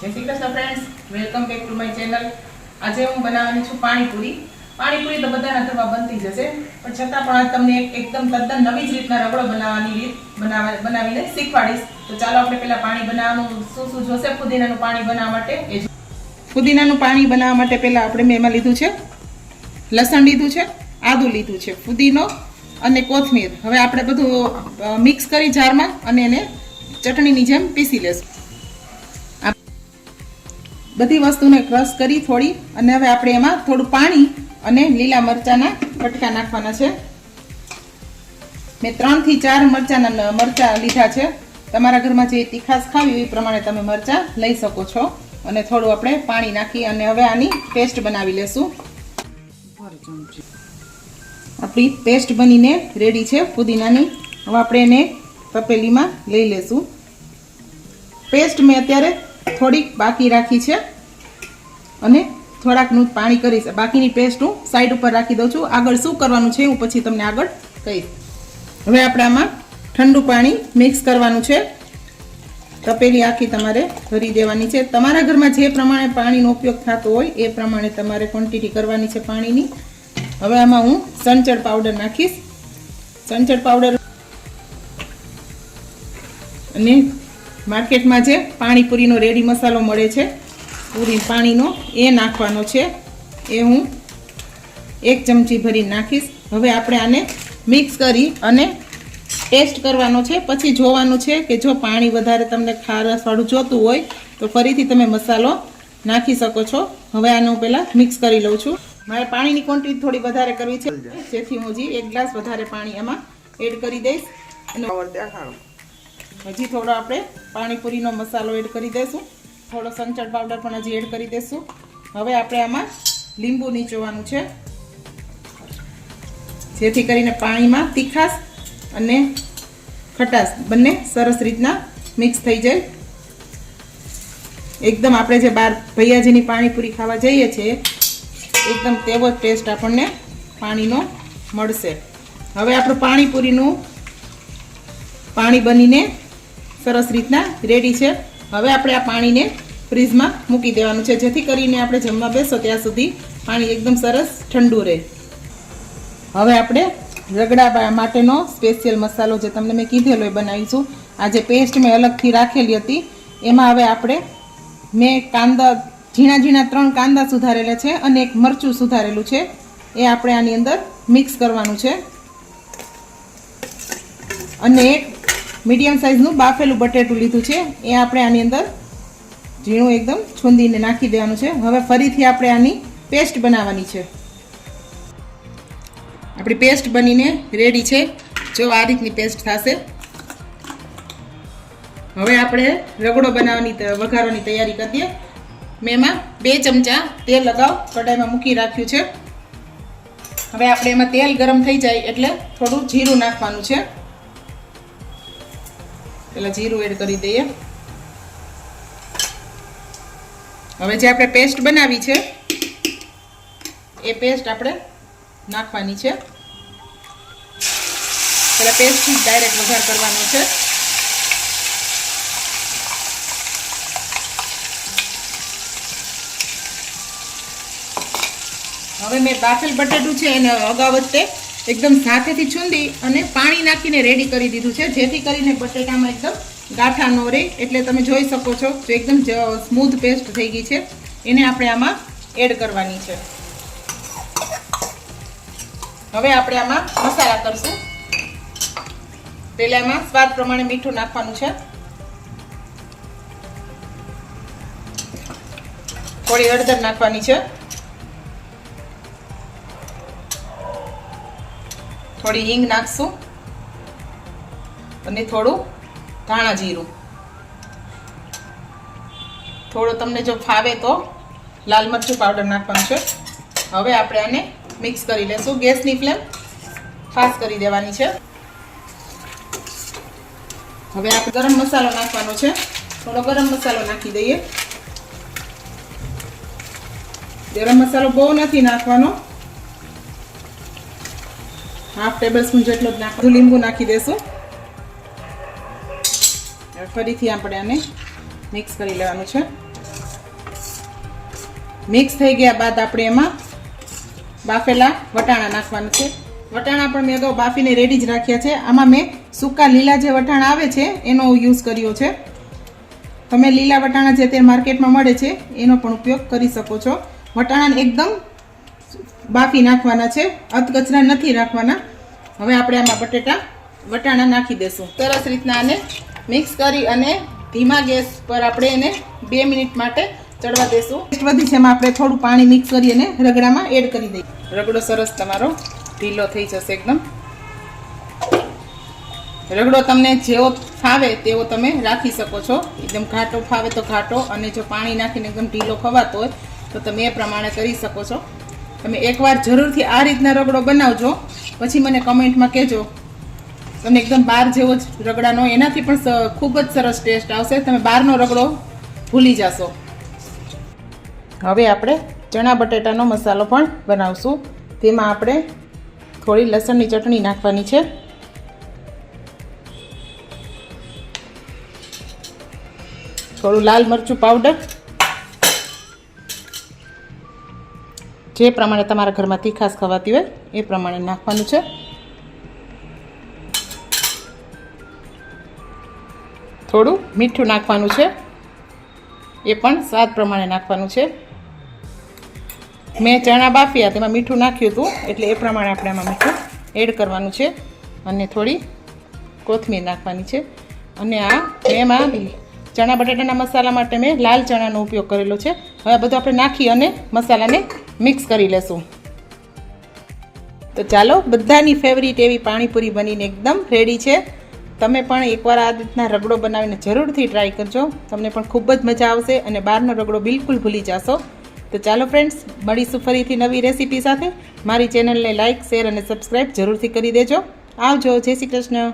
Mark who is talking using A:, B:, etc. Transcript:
A: જય Shri Krishna friends, welcome back to my channel. આજે હું બનાવવાની છું પાણીપુરી. પાણીપુરી તો બધાના ઘરમાં બનતી જ હશે, પણ છતાં પણ આજ તમને એકદમ તદ્દન નવી જ રીતના રગડો બનાવવાની રીત બનાવીને શીખવાડીશ. તો ચાલો આપણે પહેલા પાણી બનાવવાનું શું જોશે ફુદીનાનું પાણી બનાવવા માટે. ફુદીનાનું પાણી બનાવવા માટે પહેલા મેં એમાં લીધું છે લસણ લીધું છે, આદું લીધું છે, ફુદીનો અને કોથમીર. હવે આપણે બધું મિક્સ કરી જારમાં અને એને ચટણીની જેમ પીસી લેશું. બધી વસ્તુને ક્રશ કરી થોડી, અને હવે આપણે એમાં થોડું પાણી અને લીલા મરચાના કટકા નાખવાના છે. મેં 3 થી 4 મરચા લીધા છે. તમારા ઘરમાં જે તીખાશ ખાવી હોય એ પ્રમાણે તમે મરચા લઈ શકો છો. અને થોડું આપણે પાણી નાખી અને હવે આની પેસ્ટ બનાવી લેશું. આપણી પેસ્ટ બનીને રેડી છે ફુદીનાની. હવે આપણે એને તપેલીમાં લઈ લેશું. પેસ્ટ મેં અત્યારે થોડીક બાકી રાખી છે અને થોડાકનું પાણી કરીશ. બાકીની પેસ્ટ હું સાઈડ ઉપર રાખી દઉં છું. આગળ શું કરવાનું છે હું પછી તમને આગળ કહીશ. હવે આપણે આમાં ઠંડુ પાણી મિક્સ કરવાનું છે. તપેલી આખી તમારે ભરી દેવાની છે. તમારા ઘરમાં જે પ્રમાણે પાણીનો ઉપયોગ થતો હોય એ પ્રમાણે તમારે ક્વોન્ટિટી કરવાની છે પાણીની. હવે આમાં હું સંચળ પાવડર નાખીશ. સંચળ પાવડર અને માર્કેટમાં જે પાણીપુરીનો રેડી મસાલો મળે છે પૂરી પાણીનો, એ નાખવાનો છે. એ હું 1 ચમચી ભરીને નાખીશ. હવે આપણે આને મિક્સ કરી અને ટેસ્ટ કરવાનો છે. પછી જોવાનું છે કે જો પાણી વધારે તમને ખારસવાળું જોતું હોય તો ફરીથી તમે મસાલો નાખી શકો છો. હવે આને હું પહેલાં મિક્સ કરી લઉં છું. મારે પાણીની ક્વોન્ટિટી થોડી વધારે કરવી છે, જેથી હું હજી 1 ગ્લાસ વધારે પાણી એમાં એડ કરી દઈશ. અને હજી થોડો આપણે પાણીપુરીનો મસાલો એડ કરી દઈશું. થોડો સંચળ પાવડર પણ હજી એડ કરી દઈશું. હવે આપણે આમાં લીંબુ નીચોવાનું છે, જેથી કરીને પાણીમાં તીખાશ અને ખટાશ બંને સરસ રીતના મિક્સ થઈ જાય. એકદમ આપણે જે બહાર ભૈયાજીની પાણીપુરી ખાવા જઈએ છીએ એકદમ તેવો જ ટેસ્ટ આપણને પાણીનો મળશે. હવે આપણું પાણીપુરીનું પાણી બનીને સરસ રીતના રેડી છે. હવે આપણે આ પાણીને ફ્રીજમાં મૂકી દેવાનું છે, જેથી કરીને આપણે જમવા બેસો ત્યાં સુધી પાણી એકદમ સરસ ઠંડુ રહે. હવે આપણે રગડા માટેનો સ્પેશિયલ મસાલો જે તમને મેં કીધેલો એ બનાવીશું. આ જે પેસ્ટ મેં અલગથી રાખેલી હતી એમાં હવે મેં કાંદા ઝીણા 3 કાંદા સુધારેલા છે અને 1 મરચું સુધારેલું છે. એ આપણે આની અંદર મિક્સ કરવાનું છે. અને 1 મીડિયમ સાઇઝનું બાફેલું બટેટું લીધું છે. એ આપણે આની અંદર ઝીણું એકદમ છૂંદીને નાખી દેવાનું છે. હવે ફરીથી આપણે આની પેસ્ટ બનાવવાની છે. આપણી પેસ્ટ બનીને રેડી છે. જો આ રીતની પેસ્ટ થશે. હવે આપણે રગડો વઘારવાની તૈયારી કરી દઈએ. મેં એમાં 2 ચમચા તેલ અગાઉ કઢાઈમાં મૂકી રાખ્યું છે. હવે આપણે એમાં તેલ ગરમ થઈ જાય એટલે થોડું જીરું નાખવાનું છે. પેલા જીરું એડ કરી દઈએ. હવે જે આપણે પેસ્ટ બનાવી છે એ પેસ્ટ આપણે નાખવાની છે. પેલા પેસ્ટ ડાયરેક્ટ વઘાર કરવાનો છે. હવે મેં બાફેલ બટેટું છે એને અગાઉ વચ્ચે એકદમ સાથેથી છૂંદી અને પાણી નાખીને રેડી કરી દીધું છે, જેથી કરીને બટેટામાં એકદમ ગાંઠા ન રહે. એટલે તમે જોઈ શકો છો જો એકદમ સ્મૂથ પેસ્ટ થઈ ગઈ છે. એને આપણે આમાં એડ કરવાની છે. હવે આપણે આમાં મસાલા કરશું. પહેલા એમાં સ્વાદ પ્રમાણે મીઠું નાખવાનું છે. થોડી હળદર નાખવાની છે. થોડી હિંગ નાખશું અને થોડું ધાણા જીરું. થોડું તમને જો ફાવે તો લાલ મરચું પાવડર નાખવાનું છે. હવે આપણે આને મિક્સ કરી લેશું. ગેસની ફ્લેમ ફાસ્ટ કરી દેવાની છે. હવે આપણે ગરમ મસાલો નાખવાનો છે. થોડો ગરમ મસાલો નાખી દઈએ. ગરમ મસાલો બહુ નથી નાખવાનો, 1/2 ટેબલસ્પૂન જેટલો જ નાખવાનું. લીંબુ નાખી દેશું. ફરીથી આપણે આને મિક્સ કરી લેવાનું છે. મિક્સ થઈ ગયા બાદ આપણે એમાં બાફેલા વટાણા નાખવાના છે. વટાણા પણ મેં અગાઉ બાફીને રેડી જ રાખ્યા છે. આમાં મેં સૂકા લીલા જે વટાણા આવે છે એનો યુઝ કર્યો છે. તમે લીલા વટાણા જે તે માર્કેટમાં મળે છે એનો પણ ઉપયોગ કરી શકો છો. વટાણાને એકદમ બાફી નાખવાના છે, અધકચરા નથી રાખવાના. હવે આપણે આમાં વટાણા નાખી દેશું. સરસ રીતના આને મિક્સ કરી અને ધીમા ગેસ પર આપણે એને 2 મિનિટ માટે ચડવા દેશું. ટેસ્ટ વધી છે એમાં આપણે થોડું પાણી મિક્સ કરી અને રગડામાં એડ કરી દઈએ. રગડો સરસ તમારો ઢીલો થઈ જશે એકદમ. રગડો તમને જેવો ફાવે તેવો તમે રાખી શકો છો. એકદમ ઘાટો ફાવે તો ઘાટો, અને જો પાણી નાખીને એકદમ ઢીલો ખવાતો હોય તો તમે એ પ્રમાણે કરી શકો છો. તમે એકવાર જરૂરથી આ રીતના રગડો બનાવજો, પછી મને કમેન્ટમાં કહેજો. તમને એકદમ બહાર જેવો જ રગડાનો, એનાથી પણ ખૂબ જ સરસ ટેસ્ટ આવશે. તમે બહારનો રગડો ભૂલી જશો. હવે આપણે ચણા બટેટાનો મસાલો પણ બનાવશું. તેમાં આપણે થોડી લસણની ચટણી નાખવાની છે, થોડું લાલ મરચું પાવડર, જે પ્રમાણે તમારા ઘરમાં તીખાશ ખવાતી હોય એ પ્રમાણે નાખવાનું છે. થોડું મીઠું નાખવાનું છે, એ પણ સ્વાદ પ્રમાણે નાખવાનું છે. મેં ચણા બાફ્યા તેમાં મીઠું નાખ્યું હતું, એટલે એ પ્રમાણે આપણે આમાં મીઠું એડ કરવાનું છે. અને થોડી કોથમીર નાખવાની છે. અને એમાં ચણા બટાટાના મસાલા માટે મેં લાલ ચણાનો ઉપયોગ કરેલો છે. હવે બધું આપણે નાખી અને મસાલાને મિક્સ કરી લેશું. તો ચાલો, બધાની ફેવરિટ એવી પાણીપુરી બનીને એકદમ રેડી છે. તમે પણ એકવાર આ રીતના રગડો બનાવીને જરૂરથી ટ્રાય કરજો. તમને પણ ખૂબ જ મજા આવશે અને બહારનો રગડો બિલકુલ ભૂલી જશો. તો ચાલો ફ્રેન્ડ્સ, મળીશું ફરીથી નવી રેસીપી સાથે. મારી ચેનલને લાઇક, શેર અને સબસ્ક્રાઈબ જરૂરથી કરી દેજો. આવજો. જય શ્રી કૃષ્ણ.